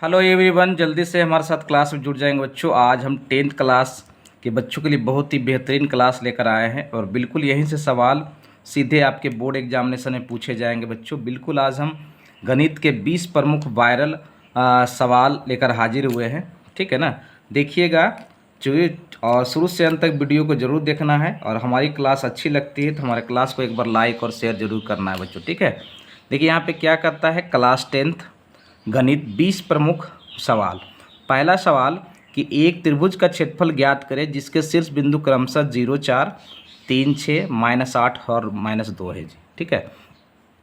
Hello everyone, जल्दी से हमारे साथ क्लास में जुड़ जाएंगे बच्चों। आज हम 10th क्लास के बच्चों के लिए बहुत ही बेहतरीन क्लास लेकर आए हैं और बिल्कुल यहीं से सवाल सीधे आपके बोर्ड एग्जामिनेशन में पूछे जाएंगे बच्चों। बिल्कुल आज हम गणित के 20 प्रमुख वायरल सवाल लेकर हाजिर हुए हैं। ठीक है ना, देखिएगा और शुरू से अंत तक वीडियो को ज़रूर देखना है। और हमारी क्लास अच्छी लगती है तो हमारे क्लास को एक बार लाइक और शेयर ज़रूर करना है बच्चों। ठीक है, देखिए यहाँ पे क्या करता है क्लास 10th गणित 20 प्रमुख सवाल। पहला सवाल कि एक त्रिभुज का क्षेत्रफल ज्ञात करें जिसके शीर्ष बिंदु क्रमशः 0, 4, 3, 6, -8 और -2 है जी। ठीक है,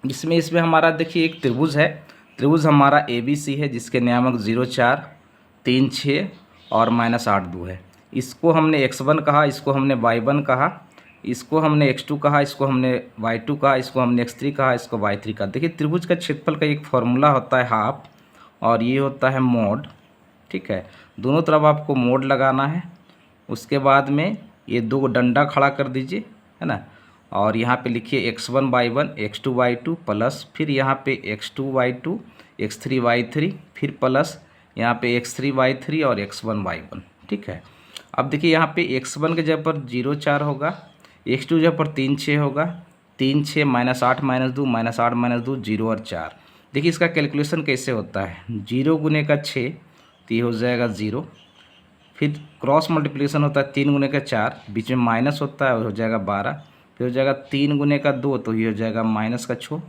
इसमें हमारा देखिए एक त्रिभुज है। त्रिभुज हमारा ABC है जिसके नियामक 0, 4, 3, 6 और -8, 2 है। इसको हमने x1 कहा, इसको हमने y1 कहा, इसको हमने x2 कहा, इसको हमने y2 कहा, इसको हमने x3 कहा, इसको y3 कहा। देखिए त्रिभुज का क्षेत्रफल का एक फॉर्मूला होता है हाफ और ये होता है मोड। ठीक है, दोनों तरफ आपको मोड लगाना है। उसके बाद में ये दो डंडा खड़ा कर दीजिए, है ना। और यहाँ पे लिखिए x1 y1 x2 y2 plus, फिर यहाँ पे x2 y2 x3 y3, फिर प्लस यहाँ पे x3 y3 और x1 y1। ठीक है, अब देखिए यहाँ पे x1 के जगह पर 0, 4 होगा, x2 जगह पर 3, 6 होगा, 3, 6 -8 -2 -8 -2 0 और 4। देखिए इसका कैलकुलेशन कैसे होता है। 0 गुने का 6 तो ये हो जाएगा 0, फिर क्रॉस मल्टीप्लिकेशन होता है 3 गुने का 4, बीच में माइनस होता है और हो जाएगा 12, फिर हो जाएगा 3 गुने का 2 तो ये हो जाएगा -6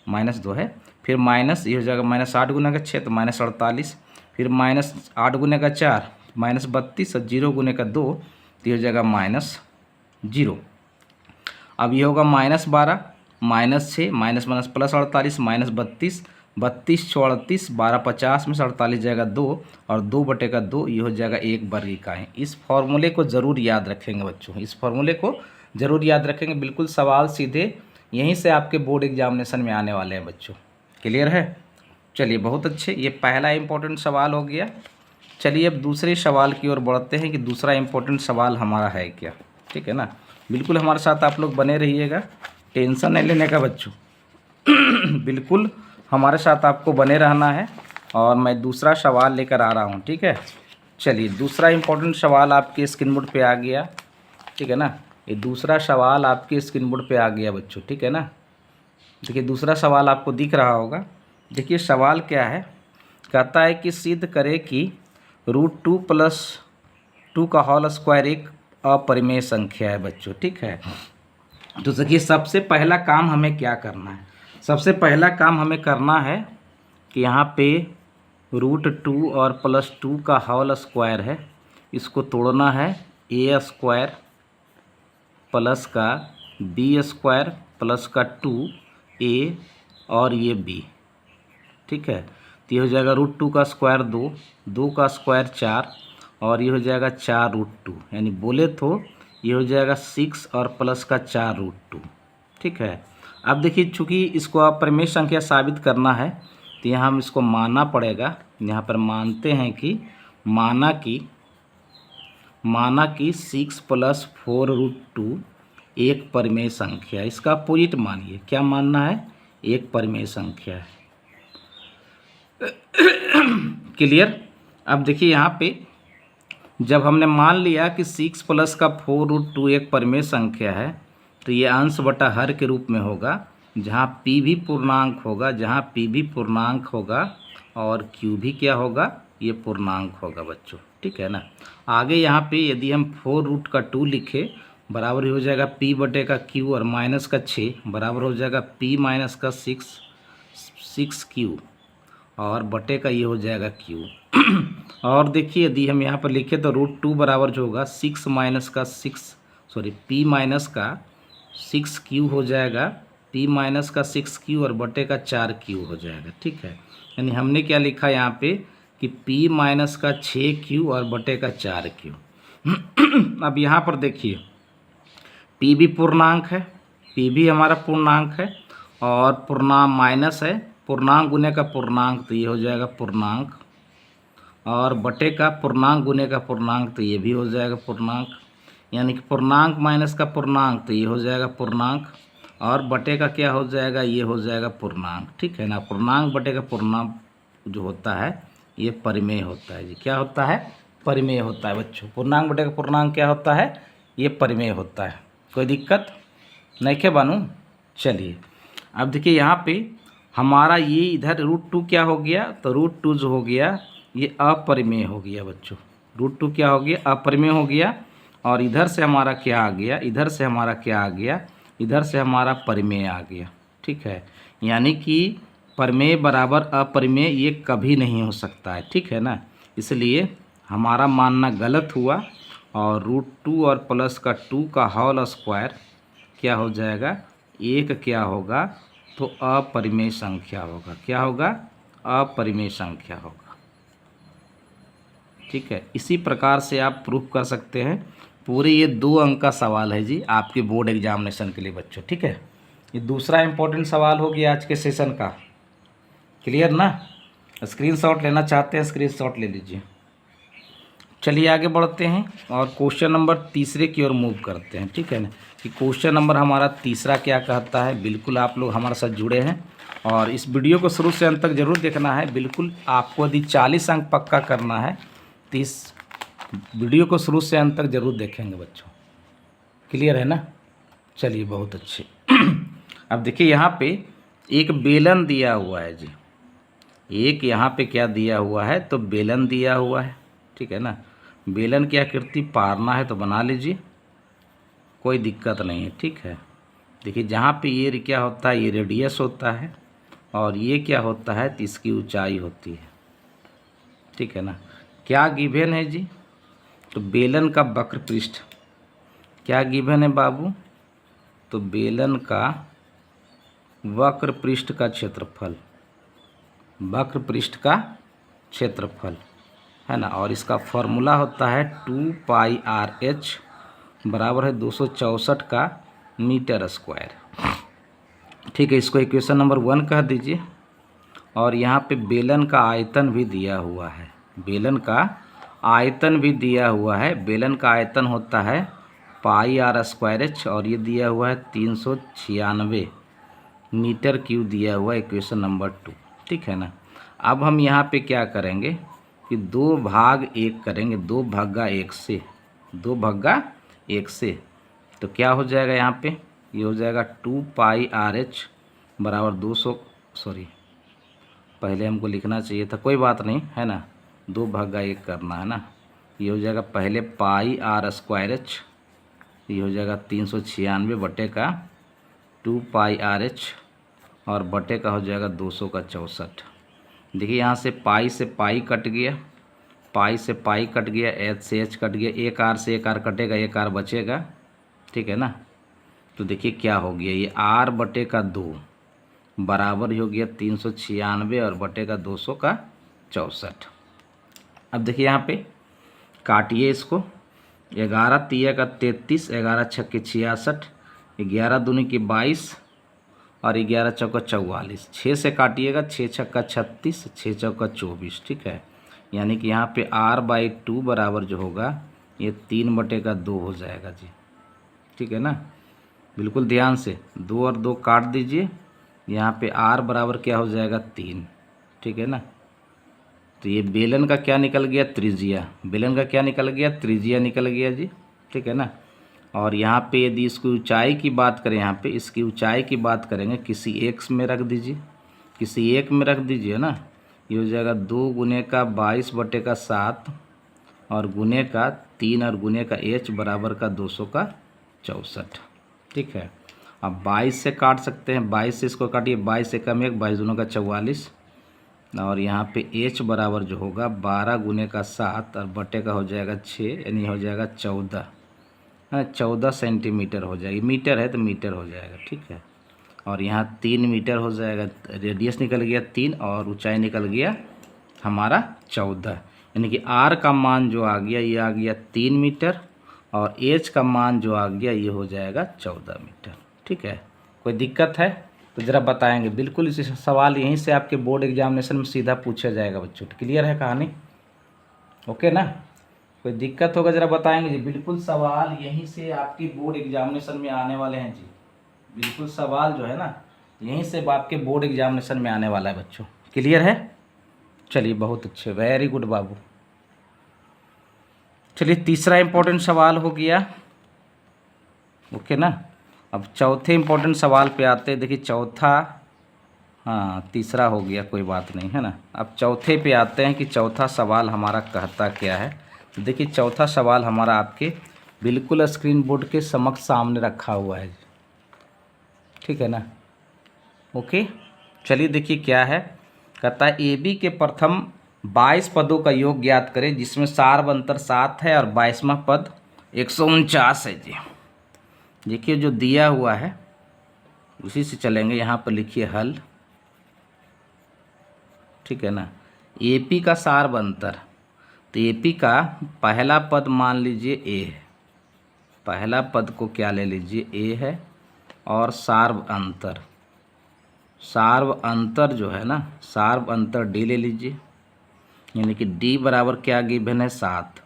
-2 है, फिर माइनस ये हो जाएगा -8 गुने का 6 तो -48, फिर -8 गुने का 4 -32 और 0 गुने का 2 तो ये हो जाएगा -0। अब ये होगा -12 -6 माइनस प्लस 48 -32 32 34 12 50 में से 48 जाएगा 2 और 2/2 ये हो जाएगा 1 वर्ग इकाई। इस फॉर्मूले को ज़रूर याद रखेंगे बच्चों, इस फॉर्मूले को ज़रूर याद रखेंगे। बिल्कुल सवाल सीधे यहीं से आपके बोर्ड एग्जामिनेशन में आने वाले हैं बच्चों। क्लियर है? चलिए बहुत अच्छे, ये पहला इम्पोर्टेंट सवाल हो गया। चलिए अब दूसरे सवाल की ओर बढ़ते हैं कि दूसरा इम्पोर्टेंट सवाल हमारा है क्या। ठीक है ना, बिल्कुल हमारे साथ आप लोग बने रहिएगा, टेंशन नहीं लेने का बच्चों। बिल्कुल हमारे साथ आपको बने रहना है और मैं दूसरा सवाल लेकर आ रहा हूँ। ठीक है, चलिए दूसरा इम्पोर्टेंट सवाल आपके स्क्रीन बोर्ड पे आ गया। ठीक है ना, ये दूसरा सवाल आपके स्क्रीन बोर्ड पे आ गया बच्चों। ठीक है ना, देखिए दूसरा सवाल आपको दिख रहा होगा। देखिए सवाल क्या है, कहता है कि सिद्ध करे कि √2 + 2 का होल स्क्वायर एक अपरिमेय संख्या है बच्चों। ठीक है, तो देखिए सबसे पहला काम हमें क्या करना है। सबसे पहला काम हमें करना है कि यहाँ पे √2 और +2 का होल स्क्वायर है, इसको तोड़ना है। a² प्लस का b² प्लस का 2a और ये b। ठीक है, तो ये हो जाएगा √2 का स्क्वायर 2, 2 का स्क्वायर 4 और ये हो जाएगा 4√2, यानी बोले तो ये हो जाएगा 6 और प्लस का 4√2। ठीक है, अब देखिए चूँकि इसको अपरिमेय संख्या साबित करना है तो यहाँ हम इसको मानना पड़ेगा। यहाँ पर मानते हैं कि माना कि 6 + 4√2 एक परिमेय संख्या है। इसका अपोजिट मानिए, क्या मानना है? एक परिमेय संख्या है। क्लियर? अब देखिए यहाँ पे जब हमने मान लिया कि 6 + का 4√2 एक परिमेय संख्या है तो ये अंश बटा हर के रूप में होगा, जहाँ p भी पूर्णांक होगा और q भी क्या होगा? ये पूर्णांक होगा बच्चों। ठीक है ना, आगे यहाँ पे यदि हम 4√2 लिखे बराबर हो जाएगा p/q और माइनस का 6 बराबर हो जाएगा p - का 6q और बटे का ये हो जाएगा q। और देखिए यदि हम यहाँ पर लिखे तो √2 बराबर जो होगा p - का 6q हो जाएगा, p - का 6q और बटे का 4q हो जाएगा। ठीक है, यानी हमने क्या लिखा यहाँ पे कि p - का 6q और बटे का 4q। अब यहाँ पर देखिए p भी पूर्णांक है, p भी हमारा पूर्णांक है और पूर्णांक माइनस है, पूर्णांक गुने का पूर्णांक तो ये हो जाएगा पूर्णांक और बटे का पूर्णांक गुने का पूर्णांक तो ये भी हो जाएगा पूर्णांक, यानी कि पूर्णांक माइनस का पूर्णांक तो ये हो जाएगा पूर्णांक और बटे का क्या हो जाएगा? ये हो जाएगा पूर्णांक। ठीक है ना, पूर्णांक बटे का पूर्णांक जो होता है ये परिमेय होता है जी। क्या होता है? परिमेय होता है बच्चों। पूर्णांक बटे का पूर्णांक क्या होता है? ये परिमेय होता है। कोई दिक्कत नहीं क्या बानू? चलिए अब देखिए यहाँ पे हमारा ये इधर √2 क्या हो गया, तो √2 जो हो गया ये अपरिमेय हो गया बच्चों। √2 क्या हो गया? अपरिमेय हो गया। और इधर से हमारा क्या आ गया? इधर से हमारा क्या आ गया? इधर से हमारा परिमेय आ गया। ठीक है, यानी कि परिमेय बराबर अपरिमेय ये कभी नहीं हो सकता है। ठीक है ना, इसलिए हमारा मानना गलत हुआ। और √2 और प्लस का 2 का होल स्क्वायर क्या हो जाएगा? एक क्या होगा? तो अपरिमेय संख्या होगा। क्या होगा? अपरिमेय संख्या होगा। ठीक है, इसी प्रकार से आप प्रूफ कर सकते हैं। पूरे ये 2 अंक का सवाल है जी आपके बोर्ड एग्जामिनेशन के लिए बच्चों। ठीक है, ये दूसरा इम्पोर्टेंट सवाल हो गया आज के सेशन का। क्लियर ना? स्क्रीनशॉट लेना चाहते हैं स्क्रीनशॉट ले लीजिए। चलिए आगे बढ़ते हैं और क्वेश्चन नंबर तीसरे की ओर मूव करते हैं। ठीक है ना, कि क्वेश्चन नंबर हमारा तीसरा क्या कहता है। बिल्कुल आप लोग हमारे साथ जुड़े हैं और इस वीडियो को शुरू से अंत तक जरूर देखना है। बिल्कुल आपको यदि 40 अंक पक्का करना है तो इस वीडियो को शुरू से अंत तक जरूर देखेंगे बच्चों। क्लियर है ना? चलिए बहुत अच्छे। अब देखिए यहाँ पे एक बेलन दिया हुआ है जी। एक यहाँ पे क्या दिया हुआ है? तो बेलन दिया हुआ है। ठीक है ना, बेलन की आकृति पारना है तो बना लीजिए, कोई दिक्कत नहीं है। ठीक है, देखिए जहाँ पे ये क्या होता है, ये रेडियस होता है और ये क्या होता है, तो इसकी ऊंचाई होती है। ठीक है ना, क्या गिवन है जी? तो बेलन का वक्र पृष्ठ क्या गिवन है बाबू? तो बेलन का वक्र पृष्ठ का क्षेत्रफल, वक्र पृष्ठ का क्षेत्रफल है ना। और इसका फॉर्मूला होता है 2πRh बराबर है 264 का मीटर स्क्वायर। ठीक है, इसको इक्वेशन नंबर 1 कह दीजिए। और यहाँ पे बेलन का आयतन भी दिया हुआ है। बेलन का आयतन भी दिया हुआ है। बेलन का आयतन होता है πr² और ये दिया हुआ है 396 मीटर क्यूब दिया हुआ है, इक्वेशन नंबर 2। ठीक है ना, अब हम यहाँ पे क्या करेंगे कि 2/1 करेंगे। 2/1 से 2/1 से तो क्या हो जाएगा यहाँ पे? ये हो जाएगा 2πRh बराबर 200, सॉरी पहले हमको लिखना चाहिए था, कोई बात नहीं है ना। 2/1 करना है ना। ये हो जाएगा पहले πr², ये हो जाएगा 396 बटे का 2πRh और बटे का हो जाएगा 264। देखिए यहाँ से पाई से पाई कट गया, पाई से पाई कट गया, एच से एच कट गया, एक आर से एक आर कटेगा, एक आर बचेगा। ठीक है ना, तो देखिए क्या हो गया, ये r बटे का 2 बराबर ही हो गया 396 और बटे का 264। अब देखिए यहाँ पे काटिए इसको। 11 तिया का 33, 11 छक्के 66, 11 दूनी की 22 और 11 चौका 44। 6 से काटिएगा, 6 छक्का 36, 6 चौका 24। ठीक है, यानी कि यहाँ पे r/2 बराबर जो होगा ये 3 बटे का 2 हो जाएगा जी। ठीक है ना, बिल्कुल ध्यान से 2 और 2 काट दीजिए। यहाँ पे r बराबर क्या हो जाएगा 3। ठीक है ना, तो ये बेलन का क्या निकल गया? त्रिज्या। बेलन का क्या निकल गया? त्रिज्या निकल गया जी। ठीक है ना, और यहाँ पे यदि इसकी ऊंचाई की बात करें, यहाँ पे इसकी ऊंचाई की बात करेंगे, किसी x में रख दीजिए, किसी एक में रख दीजिए ना। ये हो जाएगा 2 गुने का 22 बटे का 7 और गुने का 3 और गुने का h बराबर का 264। ठीक है, अब 22 से काट सकते हैं, 22 से इसको काटिए, 22 से कम 1, 22 दूनों का 44 और यहाँ पे h बराबर जो होगा 12 गुने का 7 और बटे का हो जाएगा 6, यानी हो जाएगा 14। हाँ, 14 सेंटीमीटर हो जाएगी। मीटर है तो मीटर हो जाएगा। ठीक है, और यहाँ 3 मीटर हो जाएगा। रेडियस निकल गया 3 और ऊंचाई निकल गया हमारा 14, यानी कि r का मान जो आ गया ये आ गया 3 मीटर और h का मान जो आ गया ये हो जाएगा 14 मीटर। ठीक है, कोई दिक्कत है तो ज़रा बताएंगे। बिल्कुल इसी सवाल यहीं से आपके बोर्ड एग्जामिनेशन में सीधा पूछा जाएगा बच्चों। क्लियर है कहानी? ओके ना, कोई दिक्कत होगा ज़रा बताएंगे जी। बिल्कुल सवाल यहीं से आपकी बोर्ड एग्जामिनेशन में आने वाले हैं जी। बिल्कुल सवाल जो है ना यहीं से आपके बोर्ड एग्जामिनेशन में आने वाला है बच्चों। क्लियर है? चलिए बहुत अच्छे, वेरी गुड बाबू। चलिए तीसरा इम्पोर्टेंट सवाल हो गया, ओके ना। अब चौथे इम्पोर्टेंट सवाल पे आते हैं। देखिए चौथा, हाँ तीसरा हो गया, कोई बात नहीं है ना। अब चौथे पे आते हैं कि चौथा सवाल हमारा कहता क्या है। तो देखिए चौथा सवाल हमारा आपके बिल्कुल स्क्रीन बोर्ड के समक्ष सामने रखा हुआ है, ठीक है ना। ओके, चलिए देखिए क्या है। कहता है ए बी के प्रथम 22 पदों का योग ज्ञात करें जिसमें सार्व अंतर 7 है और 22वां पद 149 है जी। देखिए जो दिया हुआ है उसी से चलेंगे। यहाँ पर लिखिए हल, ठीक है ना। एपी का सार्व अंतर, तो एपी का पहला पद मान लीजिए ए है, पहला पद को क्या ले लीजिए ए है, और सार्व अंतर, सार्व अंतर जो है ना, सार्व अंतर डी ले लीजिए, यानी कि डी बराबर क्या गिवन है 7।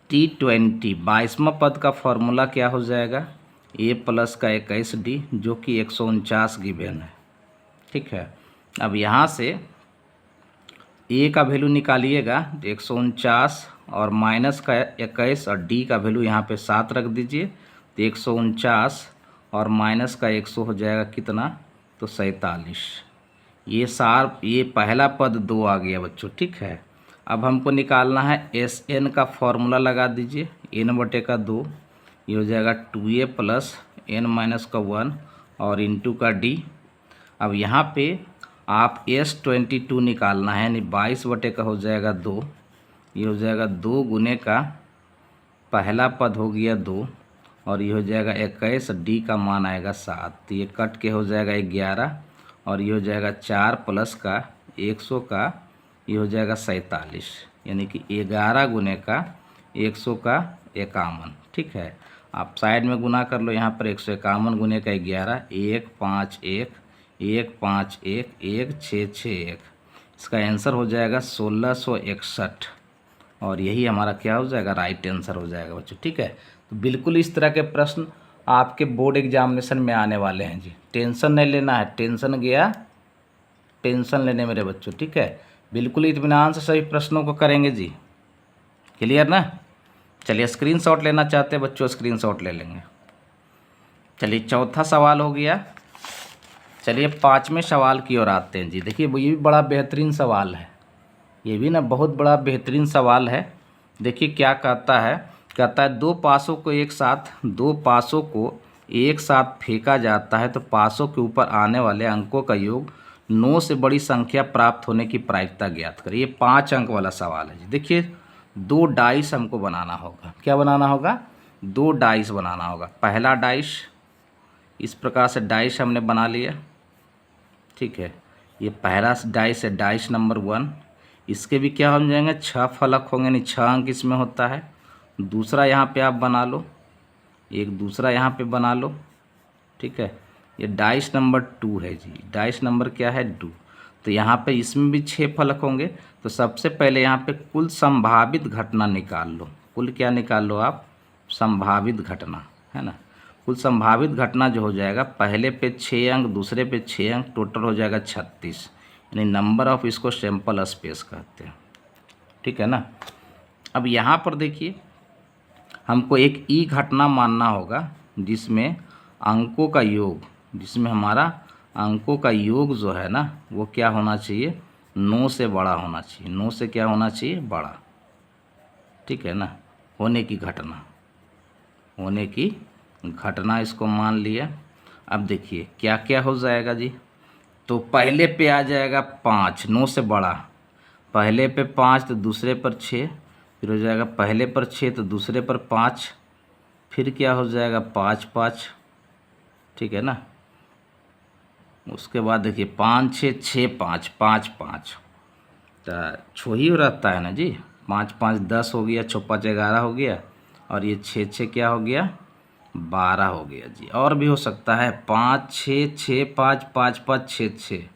T20 22वां पद का फॉर्मूला क्या हो जाएगा, ए प्लस का 21D जो कि 149 गिवन है, ठीक है। अब यहाँ से ए का वैल्यू निकालिएगा तो 149 और माइनस का 21 और डी का वैल्यू यहाँ पे 7 रख दीजिए, तो 149 और माइनस का 100 हो जाएगा कितना, तो 47। ये पहला पद 2 आ गया बच्चों, ठीक है। अब हमको निकालना है एस एन का फॉर्मूला लगा दीजिए, n/2, ये हो जाएगा 2a प्लस n-1 और इंटू का d। अब यहाँ पे आप S22 निकालना है, यानी 22 का हो जाएगा 2, ये हो जाएगा 2 गुने का पहला पद हो गया 2 और ये हो जाएगा 21, डी का मान आएगा 7, तो ये कट के हो जाएगा 11 और ये हो जाएगा 4 प्लस का 100 का ये हो जाएगा 47, यानी कि 11 गुने का 100 का 51, ठीक है। आप साइड में गुना कर लो, यहाँ पर 151 गुने का 11, 1 5 1 1 5 1 1 6 6 1, इसका आंसर हो जाएगा 1661 और यही हमारा क्या हो जाएगा, राइट आंसर हो जाएगा बच्चों, ठीक है। तो बिल्कुल इस तरह के प्रश्न आपके बोर्ड एग्जामिनेशन में आने वाले हैं जी, टेंशन नहीं लेना है। टेंशन गया, टेंशन लेने मेरे बच्चों, ठीक है। बिल्कुल इत्मीनान से सभी प्रश्नों को करेंगे जी, क्लियर ना। चलिए स्क्रीनशॉट लेना चाहते हैं बच्चों, स्क्रीनशॉट ले लेंगे। चलिए चौथा सवाल हो गया। चलिए 5वें सवाल की ओर आते हैं जी। देखिए ये भी बड़ा बेहतरीन सवाल है, ये भी ना बहुत बड़ा बेहतरीन सवाल है। देखिए क्या कहता है, कहता है दो पासों को एक साथ फेंका जाता है तो पासों के ऊपर आने वाले अंकों का योग 9 से बड़ी संख्या प्राप्त होने की प्रायिकता ज्ञात करें। ये 5 अंक वाला सवाल है जी। देखिए 2 डाइस हमको बनाना होगा। क्या बनाना होगा, 2 डाइस बनाना होगा। पहला डाइस इस प्रकार से डाइस हमने बना लिया, ठीक है। ये पहला डाइस है, डाइस नंबर 1। इसके भी क्या हो जाएंगे, 6 फलक होंगे, यानी 6 अंक इसमें होता है। दूसरा यहाँ पे आप बना लो, एक दूसरा यहाँ पे बना लो, ठीक है। ये डाइस नंबर 2 है जी, डाइस नंबर क्या है 2। तो यहाँ पे इसमें भी 6 फलक होंगे। तो सबसे पहले यहाँ पे कुल संभावित घटना निकाल लो। कुल क्या निकाल लो आप, संभावित घटना, है ना। कुल संभावित घटना जो हो जाएगा, पहले पे 6 अंक, दूसरे पे 6 अंक, टोटल हो जाएगा 36, यानी नंबर ऑफ इसको सैंपल स्पेस कहते हैं, ठीक है ना। अब यहाँ पर देखिए हमको एक ई घटना मानना होगा जिसमें अंकों का योग, जिसमें हमारा अंकों का योग जो है ना वो क्या होना चाहिए, 9 से बड़ा होना चाहिए। 9 से क्या होना चाहिए, बड़ा, ठीक है ना। होने की घटना, होने की घटना इसको मान लिया। अब देखिए क्या क्या हो जाएगा जी। तो पहले पे आ जाएगा 5, 9 से बड़ा, पहले पे 5 तो दूसरे पर 6, फिर हो जाएगा पहले पर 6 तो दूसरे पर 5, फिर क्या हो जाएगा 5 5, ठीक है ना। उसके बाद देखिए 5 6 6 5 5 5, तो छो ही रहता है ना जी। 5 5 10 हो गया, 6 5 11 हो गया, और ये 6 6 क्या हो गया, 12 हो गया जी। और भी हो सकता है 5 6 6 5 5 5 6 6।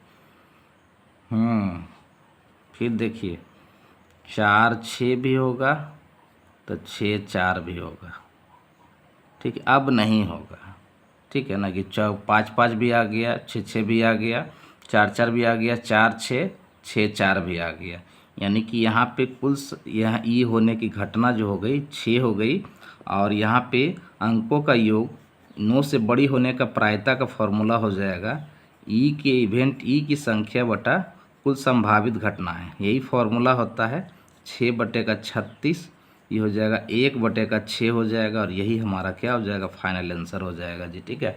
फिर देखिए 4 6 भी होगा, तो 6 4 भी होगा, ठीक है। अब नहीं होगा, ठीक है ना, कि 5 5 भी आ गया, 6 6 भी आ गया, 4 4 भी आ गया, 4 6 6 4 भी आ गया। यानी कि यहाँ पे कुल यहाँ ई होने की घटना जो हो गई 6 हो गई, और यहाँ पे अंकों का योग 9 से बड़ी होने का प्रायिकता का फॉर्मूला हो जाएगा ई के इवेंट ई की संख्या बटा कुल संभावित घटना है। यही फॉर्मूला होता है 6/36, ये हो जाएगा 1/6 हो जाएगा, और यही हमारा क्या हो जाएगा फाइनल आंसर हो जाएगा जी। ठीक है,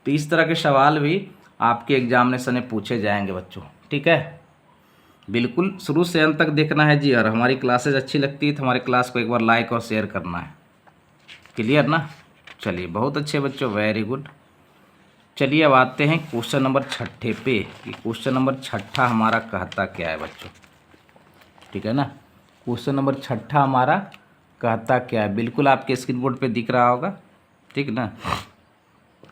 तो इस तरह के सवाल भी आपके एग्जामिनेशन में पूछे जाएंगे बच्चों। ठीक है, बिल्कुल शुरू से अंत तक देखना है जी। और हमारी क्लासेज अच्छी लगती है तो हमारे क्लास को एक बार लाइक और शेयर करना है। क्लियर ना? चलिए, बहुत अच्छे बच्चों, वेरी गुड। चलिए अब आते हैं क्वेश्चन नंबर 6 पे कि क्वेश्चन नंबर 6 हमारा कहता क्या है बच्चों। ठीक है ना, क्वेश्चन नंबर 6 हमारा कहता क्या है, बिल्कुल आपके स्क्रीन बोर्ड पे दिख रहा होगा। ठीक ना,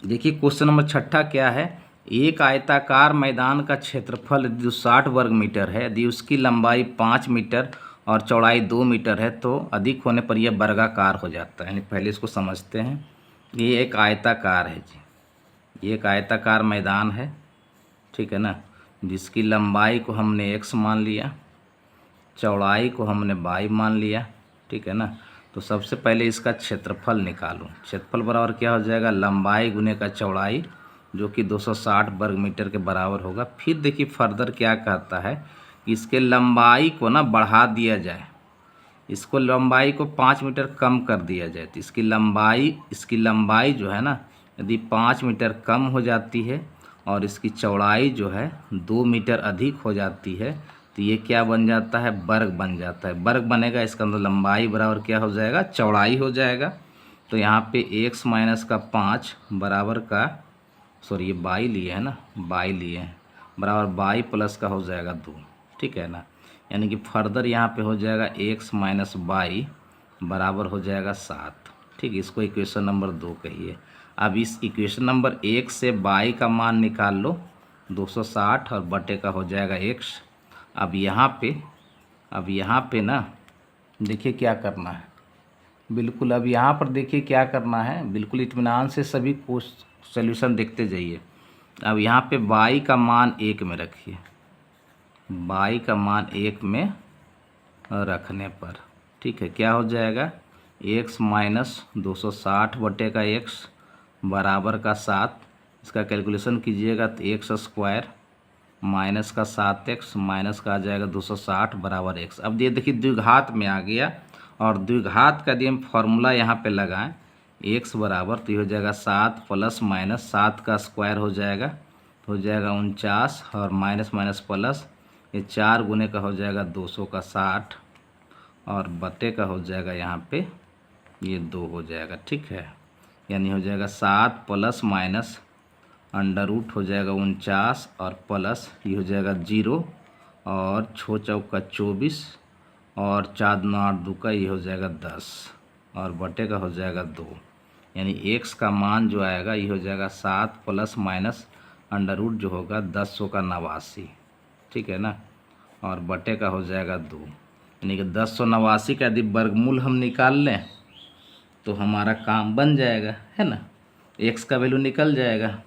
देखिए क्वेश्चन नंबर 6 क्या है। एक आयताकार मैदान का क्षेत्रफल यदि 60 वर्ग मीटर है, यदि उसकी लंबाई 5 मीटर और चौड़ाई 2 मीटर है तो अधिक होने पर यह वर्गाकार हो जाता है। यानी पहले इसको समझते हैं। ये एक आयताकार है जी, ये एक आयताकार मैदान है। ठीक है ना, जिसकी लंबाई को हमने x मान लिया, चौड़ाई को हमने y मान लिया। ठीक है ना, तो सबसे पहले इसका क्षेत्रफल निकालो। क्षेत्रफल बराबर क्या हो जाएगा, लंबाई गुने का चौड़ाई, जो कि 260 वर्ग मीटर के बराबर होगा। फिर देखिए फर्दर क्या कहता है, इसके लंबाई को ना बढ़ा दिया जाए, इसको लंबाई को 5 मीटर कम कर दिया जाए। तो इसकी लंबाई जो है ना, यदि 5 मीटर कम हो जाती है और इसकी चौड़ाई जो है 2 मीटर अधिक हो जाती है, तो ये क्या बन जाता है, वर्ग बन जाता है। वर्ग बनेगा, इसका अंदर लंबाई बराबर क्या हो जाएगा, चौड़ाई हो जाएगा। तो यहाँ पे x माइनस का 5 बराबर का, सॉरी ये बाई लिए है ना, बाई लिए हैं, बराबर बाई प्लस का हो जाएगा 2। ठीक है ना, यानी कि फर्दर यहाँ पे हो जाएगा x माइनस बाई बराबर हो जाएगा 7। ठीक, इसको इक्वेशन नंबर 2 कहिए। अब इस इक्वेशन नंबर 1 से बाई का मान निकाल लो, 260 और बटे का हो जाएगा x। अब यहाँ पे ना देखिए क्या करना है, बिल्कुल अब यहाँ पर देखिए क्या करना है, बिल्कुल इत्मीनान से सभी को सॉल्यूशन देखते जाइए। अब यहाँ पे बाई का मान 1 में रखिए, बाई का मान 1 में रखने पर ठीक है क्या हो जाएगा, x माइनस 260 बटे का x बराबर का 7। इसका कैलकुलेशन कीजिएगा तो एक्स स्क्वायर माइनस का 7x माइनस का आ जाएगा 260 बराबर x। अब ये देखिए द्विघात में आ गया, और द्विघात का यदि हम फॉर्मूला यहाँ पे लगाएं x बराबर, तो ये हो जाएगा 7 प्लस माइनस 7 का स्क्वायर हो जाएगा, तो हो जाएगा 49, और माइनस माइनस प्लस ये 4 गुने का हो जाएगा 200 का 60, और बटे का हो जाएगा यहाँ पे ये 2 हो जाएगा। ठीक है, यानी हो जाएगा 7 प्लस माइनस अंडर रूट हो जाएगा 49, और प्लस ये हो जाएगा 0, और 6 चौका 24, और 4 9 8 2 का ये हो जाएगा 10, और बटे का हो जाएगा 2। यानी x का मान जो आएगा ये हो जाएगा 7 प्लस माइनस अंडर रूट जो होगा 10 का 89। ठीक है ना, और बटे का हो जाएगा 2। यानी कि 1089 का यदि वर्गमूल हम निकाल लें तो हमारा काम बन जाएगा, है ना। x का वैल्यू निकल जाएगा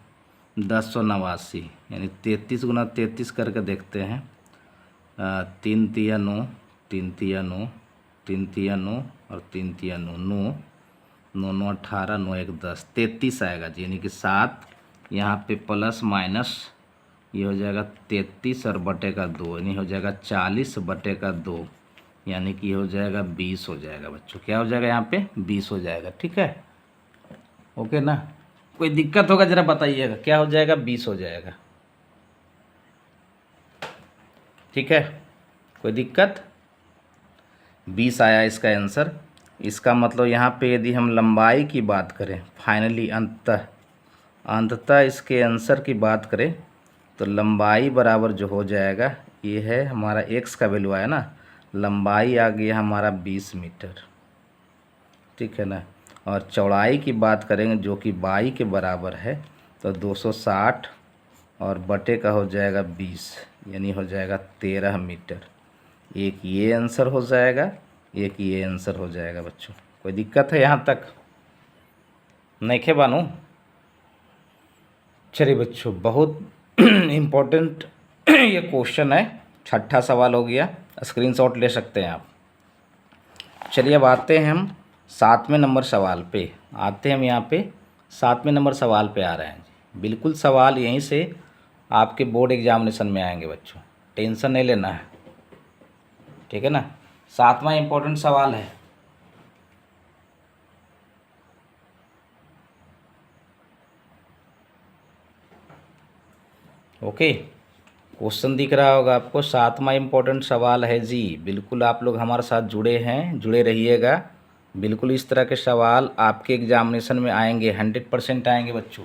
1089, यानी 33 गुना 33 करके देखते हैं। 3 तिया 9, 3 तिया 9, 3 तिया 9 और 3 तिया 9, 9 9 9 18, 9 1 10, 33 आएगा जी। यानी कि 7 यहाँ पे प्लस माइनस ये हो जाएगा 33 और बटे का 2, यानी हो जाएगा 40 बटे का 2, यानी कि हो जाएगा 20 हो जाएगा बच्चों। क्या हो जाएगा यहाँ पे 20 हो जाएगा। ठीक है, ओके ना। कोई दिक्कत होगा जरा बताइएगा, क्या हो जाएगा 20 हो जाएगा। ठीक है, कोई दिक्कत, 20 आया इसका आंसर। इसका मतलब यहाँ पे यदि हम लंबाई की बात करें, फाइनली अंततः इसके आंसर की बात करें तो लंबाई बराबर जो हो जाएगा ये है हमारा x का वैल्यू आया ना, लंबाई आ गया हमारा 20 मीटर। ठीक है ना, और चौड़ाई की बात करेंगे जो कि y के बराबर है, तो 260 और बटे का हो जाएगा 20, यानी हो जाएगा 13 मीटर। एक ये आंसर हो जाएगा, एक ये आंसर हो जाएगा बच्चों। कोई दिक्कत है यहाँ तक नहीं खे बानू? चलिए बच्चों, बहुत इम्पोर्टेंट ये क्वेश्चन है, 6ठा सवाल हो गया। स्क्रीनशॉट ले सकते हैं आप। चलिए अब आते हैं हम 7वें नंबर सवाल पे। आते हैं हम यहाँ पे 7वें नंबर सवाल पे आ रहे हैं। बिल्कुल सवाल यहीं से आपके बोर्ड एग्जामिनेशन में आएंगे बच्चों, टेंशन नहीं लेना है, ठीक है ना। 7वां इम्पोर्टेंट सवाल है। ओके, क्वेश्चन दिख रहा होगा आपको। 7वां इम्पोर्टेंट सवाल है जी। बिल्कुल आप लोग हमारे साथ जुड़े हैं, जुड़े रहिएगा। बिल्कुल इस तरह के सवाल आपके एग्जामिनेशन में आएंगे, 100% आएंगे बच्चों।